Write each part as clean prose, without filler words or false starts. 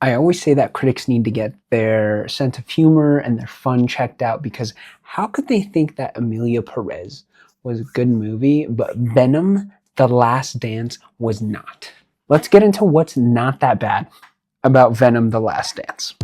I always say that critics need to get their sense of humor and their fun checked out, because how could they think that Emilia Perez was a good movie, but Venom: The Last Dance was not? Let's get into what's not that bad about Venom: The Last Dance.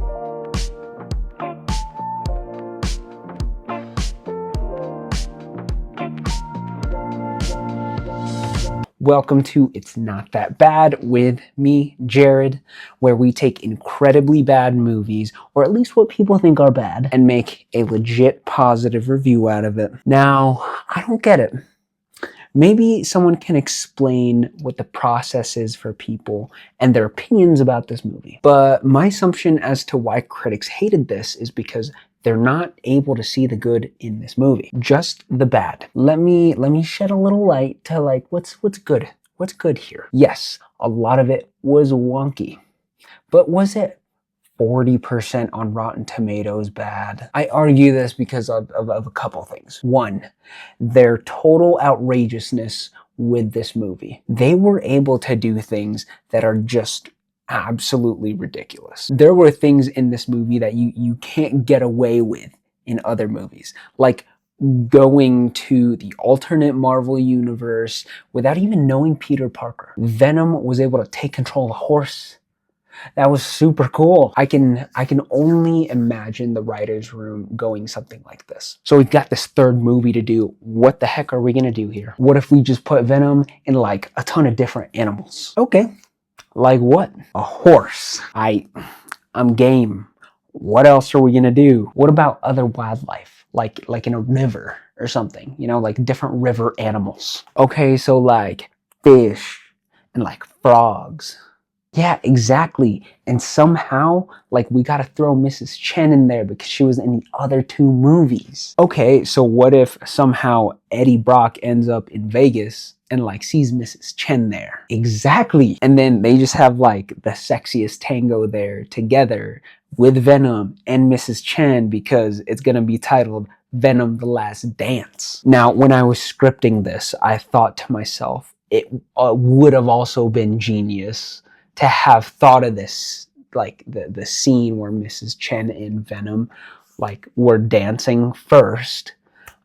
Welcome to It's Not That Bad with me, Jared, where we take incredibly bad movies, or at least what people think are bad, and make a legit positive review out of it. Now, I don't get it. Maybe someone can explain what the process is for people and their opinions about this movie. But my assumption as to why critics hated this is because they're not able to see the good in this movie, just the bad. Let me shed a little light to like what's good. What's good here? Yes, a lot of it was wonky. But was it 40% on Rotten Tomatoes bad? I argue this because of a couple things. One, their total outrageousness with this movie. They were able to do things that are just absolutely ridiculous. There were things in this movie that you can't get away with in other movies, like going to the alternate Marvel universe without even knowing Peter Parker. Venom was able to take control of a horse. That was super cool. I can only imagine the writer's room going something like this. So we've got this third movie to do. What the heck are we gonna do here? What if we just put Venom in like a ton of different animals? Okay, like what? A horse. I'm game. What else are we gonna do? What about other wildlife? Like in a river or something, you know, like different river animals. Okay, so like fish and like frogs. Yeah, exactly. And somehow, like, we gotta throw Mrs. Chen in there because she was in the other two movies. Okay, so what if somehow Eddie Brock ends up in Vegas and like sees Mrs. Chen there? Exactly. And then they just have like the sexiest tango there together with Venom and Mrs. Chen because it's gonna be titled Venom: The Last Dance. Now, when I was scripting this, I thought to myself, it would have also been genius to have thought of this, like the scene where Mrs. Chen and Venom like were dancing first,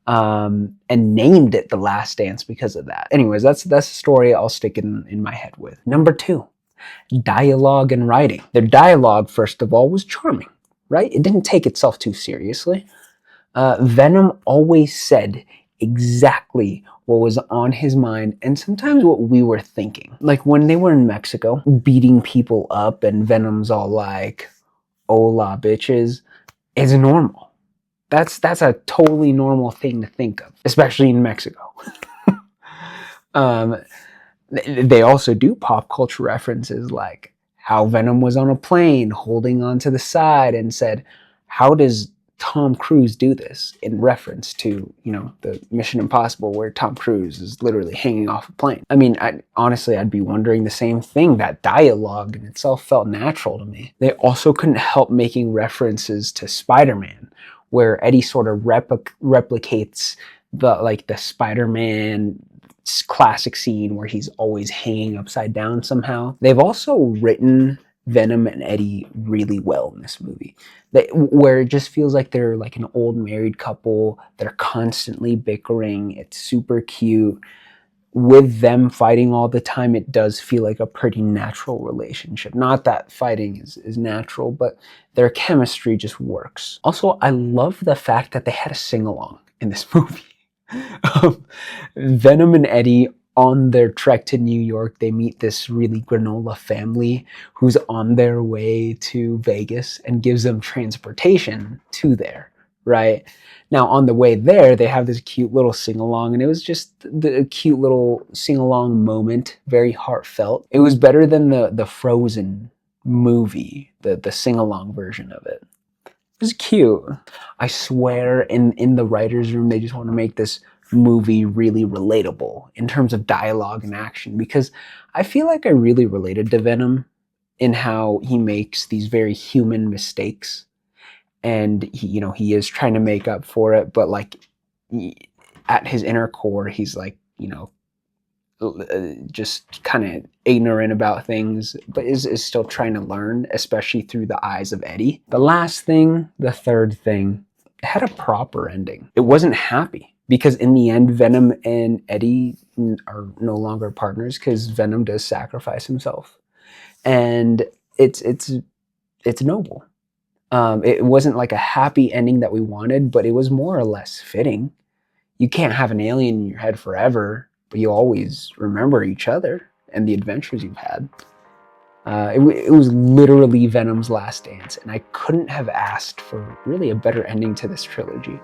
and named it The Last Dance because of that. Anyways, that's a story I'll stick in my head with. Number two, dialogue and writing. Their dialogue, first of all, was charming, right? It didn't take itself too seriously. Venom always said exactly what was on his mind and sometimes what we were thinking. Like when they were in Mexico beating people up and Venom's all like, "Hola, bitches," is normal. That's a totally normal thing to think of, especially in Mexico. They also do pop culture references like how Venom was on a plane holding onto the side and said, "How does Tom Cruise do this?" in reference to, you know, the Mission Impossible where Tom Cruise is literally hanging off a plane. I mean, honestly, I'd be wondering the same thing. That dialogue in itself felt natural to me. They also couldn't help making references to Spider-Man, where Eddie sort of replicates the Spider-Man classic scene where he's always hanging upside down somehow. They've also written Venom and Eddie really well in this movie, where it just feels like they're like an old married couple. They're constantly bickering. It's super cute. With them fighting all the time, it does feel like a pretty natural relationship. Not that fighting is natural, but their chemistry just works. Also, I love the fact that they had a sing-along in this movie. Venom and Eddie, on their trek to New York, they meet this really granola family who's on their way to Vegas and gives them transportation to there, right? Now, on the way there, they have this cute little sing-along, and it was just the cute little sing-along moment, very heartfelt. It was better than the Frozen movie, the sing-along version of it. It was cute. I swear in the writer's room, they just want to make this movie really relatable in terms of dialogue and action, because I feel like I really related to Venom in how he makes these very human mistakes, and he is trying to make up for it, but like at his inner core, he's like, just kind of ignorant about things, but is still trying to learn, especially through the eyes of Eddie. The last thing, the third thing, had a proper ending. It wasn't happy because in the end, Venom and Eddie are no longer partners because Venom does sacrifice himself, and it's noble. It wasn't like a happy ending that we wanted, but it was more or less fitting. You can't have an alien in your head forever, but you always remember each other and the adventures you've had. It was literally Venom's last dance, and I couldn't have asked for really a better ending to this trilogy.